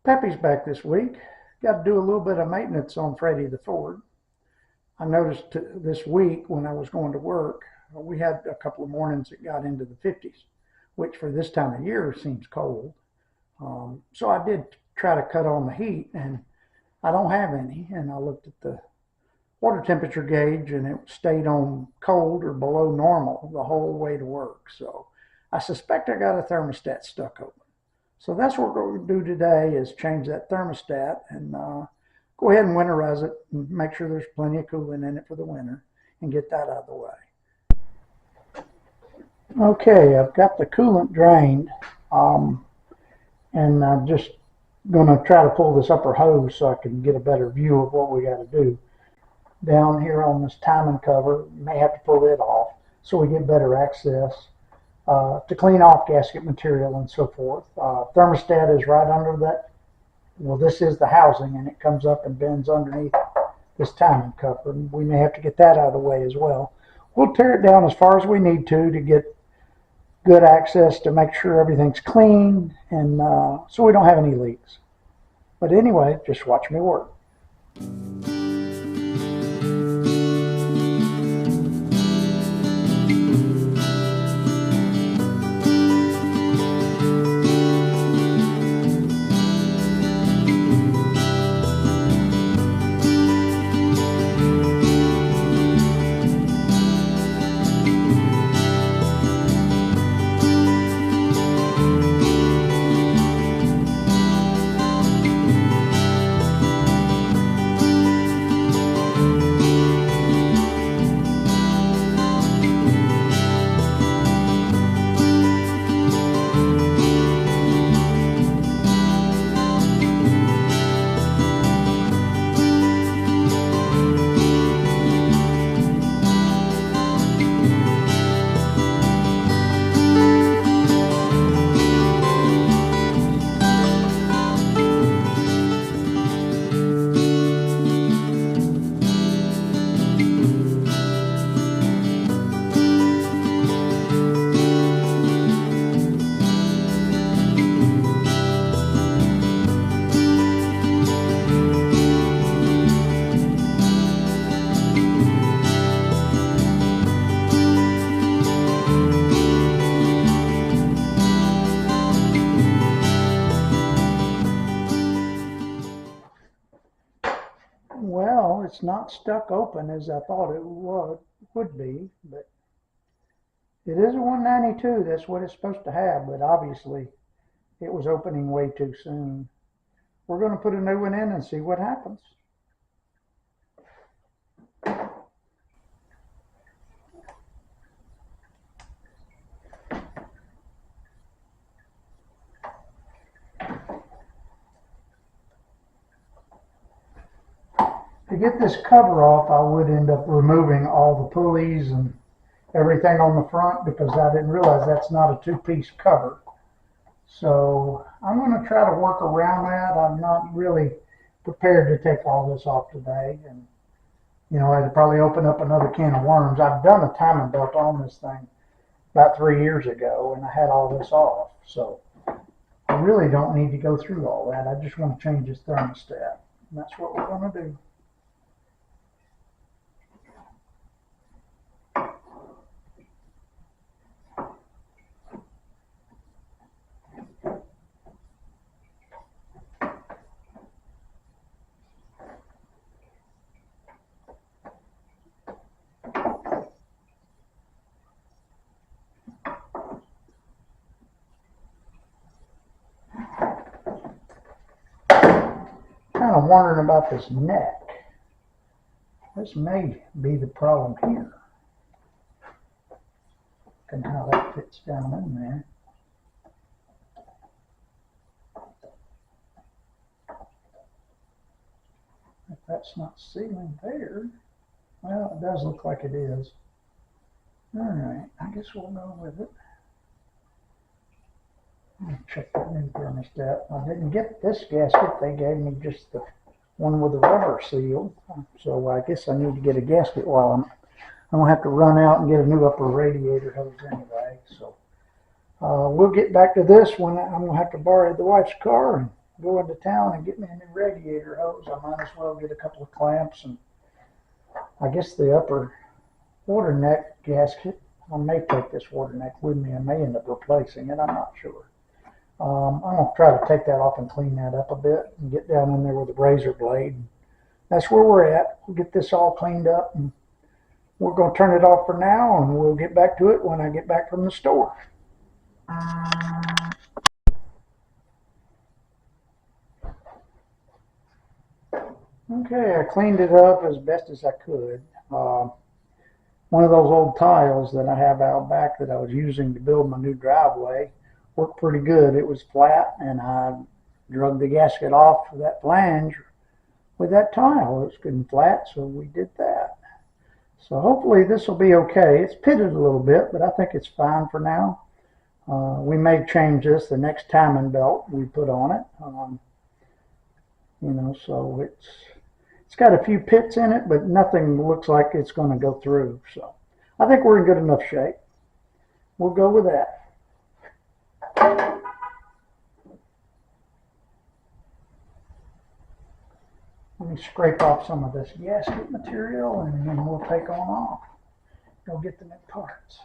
Peppy's back this week. Got to do a little bit of maintenance on Freddy the Ford. I noticed this week when I was going to work, we had a couple of mornings that got into the 50s, which for this time of year seems cold. So I did try to cut on the heat, and I don't have any. And I looked at the water temperature gauge, and it stayed on cold or below normal the whole way to work. So I suspect I got a thermostat stuck open. So that's what we're going to do today, is change that thermostat and go ahead and winterize it and make sure there's plenty of coolant in it for the winter and get that out of the way. Okay, I've got the coolant drained, and I'm just going to try to pull this upper hose so I can get a better view of what we got to do. Down here on this timing cover, you may have to pull it off so we get better access to clean off gasket material and so forth. Thermostat is right under that. Well, this is the housing, and it comes up and bends underneath this timing cover. And we may have to get that out of the way as well. We'll tear it down as far as we need to get good access to make sure everything's clean, and so we don't have any leaks. But anyway, just watch me work. Well, it's not stuck open as I thought it would be, but it is a 192. That's what it's supposed to have, but obviously it was opening way too soon. We're going to put a new one in and see what happens. To get this cover off, I would end up removing all the pulleys and everything on the front, because I didn't realize that's not a two-piece cover. So I'm going to try to work around that. I'm not really prepared to take all this off today, and I'd probably open up another can of worms. I've done a timing belt on this thing about 3 years ago, and I had all this off. So I really don't need to go through all that. I just want to change this thermostat, and that's what we're going to do. Kind of wondering about this neck. This may be the problem here. And how that fits down in there. If that's not sealing there, well, it does look like it is. All right, I guess we'll go with it. Let me check that new thermostat. I didn't get this gasket. They gave me just the one with the rubber seal. So I guess I need to get a gasket while I'm going to have to run out and get a new upper radiator hose anyway. So we'll get back to this when I'm going to have to borrow the wife's car and go into town and get me a new radiator hose. I might as well get a couple of clamps, and I guess the upper water neck gasket. I may take this water neck with me. I may end up replacing it. I'm not sure. I'm going to try to take that off and clean that up a bit and get down in there with a razor blade. That's where we're at. We'll get this all cleaned up, and we're going to turn it off for now, and we'll get back to it when I get back from the store. Okay, I cleaned it up as best as I could. One of those old tiles that I have out back that I was using to build my new driveway worked pretty good. It was flat, and I drug the gasket off of that flange with that tile. It was good and flat, so we did that. So hopefully this will be okay. It's pitted a little bit, but I think it's fine for now. We may change this the next timing belt we put on it. So it's got a few pits in it, but nothing looks like it's going to go through. So I think we're in good enough shape. We'll go with that. Let me scrape off some of this gasket material, and then we'll take on off. Go get the new parts.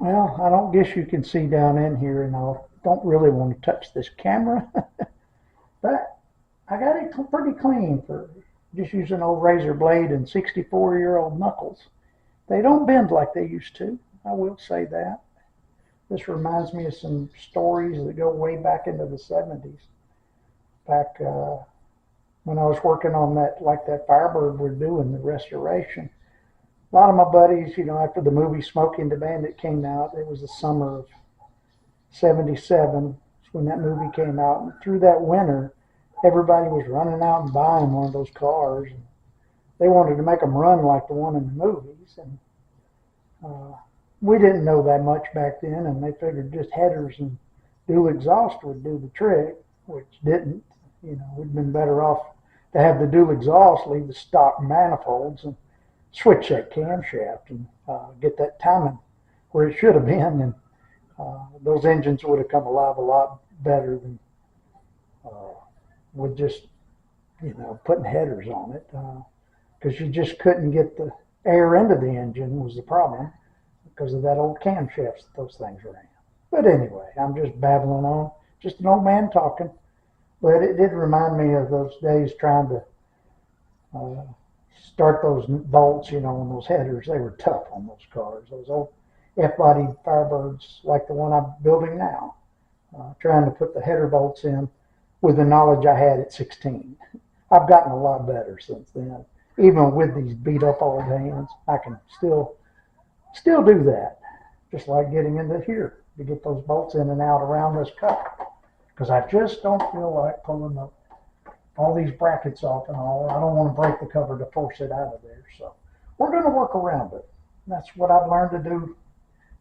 Well, I don't guess you can see down in here, and I don't really want to touch this camera, but I got it pretty clean for just using an old razor blade and 64-year-old knuckles. They don't bend like they used to. I will say that. This reminds me of some stories that go way back into the 70s. Back when I was working on that Firebird we're doing, the restoration. A lot of my buddies, after the movie Smokey and the Bandit came out, it was the summer of '77 when that movie came out. And through that winter, everybody was running out and buying one of those cars. And they wanted to make them run like the one in the movies. And we didn't know that much back then, and they figured just headers and dual exhaust would do the trick, which didn't. We'd been better off to have the dual exhaust, leave the stock manifolds, and switch that camshaft and get that timing where it should have been, and those engines would have come alive a lot better than with just putting headers on it, because you just couldn't get the air into the engine was the problem because of that old camshafts that those things ran. But anyway, I'm just babbling on, just an old man talking. But it did remind me of those days trying to start those bolts, on those headers. They were tough on those cars. Those old F-body Firebirds like the one I'm building now. Trying to put the header bolts in with the knowledge I had at 16. I've gotten a lot better since then. Even with these beat up old hands, I can still do that. Just like getting into here to get those bolts in and out around this cup. Because I just don't feel like pulling the all these brackets off and all. I don't want to break the cover to force it out of there. So we're going to work around it. That's what I've learned to do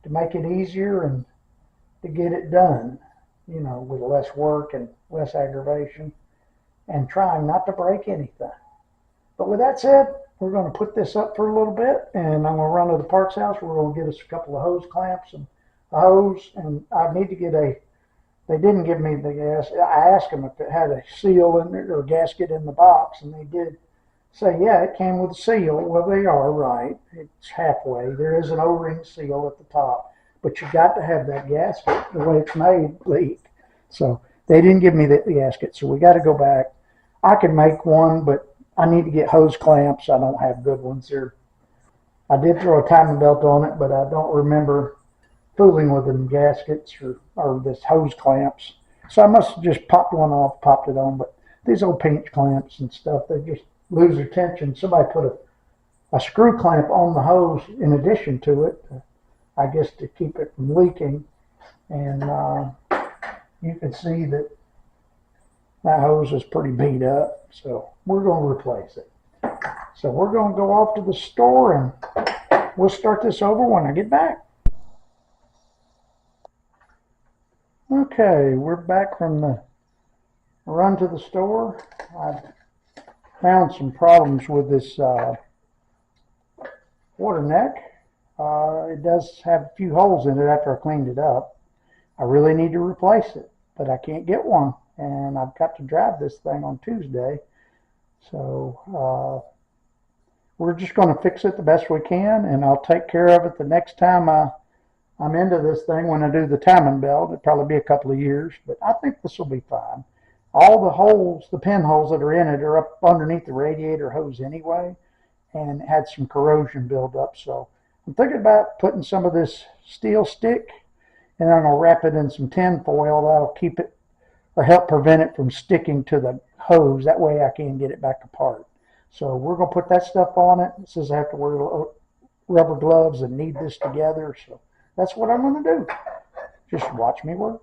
to make it easier and to get it done, you know, with less work and less aggravation, and trying not to break anything. But with that said, we're going to put this up for a little bit, and I'm going to run to the parts house. We're going to get us a couple of hose clamps and a hose, and I need to get they didn't give me the gas. I asked them if it had a seal in it or a gasket in the box, and they did say, yeah, it came with a seal. Well, they are right. It's halfway. There is an O-ring seal at the top, but you got to have that gasket the way it's made leak. So they didn't give me the gasket, so we got to go back. I could make one, but I need to get hose clamps. I don't have good ones here. I did throw a timing belt on it, but I don't remember fooling with them gaskets or this hose clamps. So I must have just popped one off, popped it on. But these old pinch clamps and stuff, they just lose their tension. Somebody put a screw clamp on the hose in addition to it, I guess to keep it from leaking. And you can see that hose is pretty beat up. So we're going to replace it. So we're going to go off to the store and we'll start this over when I get back. Okay, we're back from the run to the store. I found some problems with this water neck. It does have a few holes in it after I cleaned it up. I really need to replace it, but I can't get one, and I've got to drive this thing on Tuesday. So we're just going to fix it the best we can, and I'll take care of it the next time I'm into this thing when I do the timing belt. It'll probably be a couple of years, but I think this will be fine. All the holes, the pinholes that are in it are up underneath the radiator hose anyway, and it had some corrosion build up. So I'm thinking about putting some of this steel stick, and I'm going to wrap it in some tin foil. That'll keep it or help prevent it from sticking to the hose. That way I can get it back apart. So we're going to put that stuff on it. It says I have to wear rubber gloves and knead this together. So that's what I'm going to do. Just watch me work.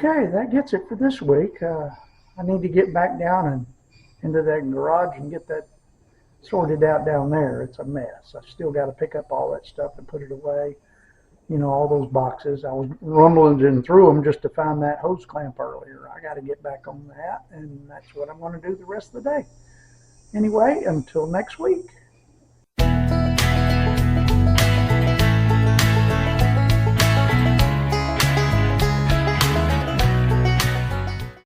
Okay, that gets it for this week. I need to get back down and into that garage and get that sorted out down there. It's a mess. I've still got to pick up all that stuff and put it away. You know, all those boxes. I was rumbling through them just to find that hose clamp earlier. I got to get back on that, and that's what I'm going to do the rest of the day. Anyway, until next week.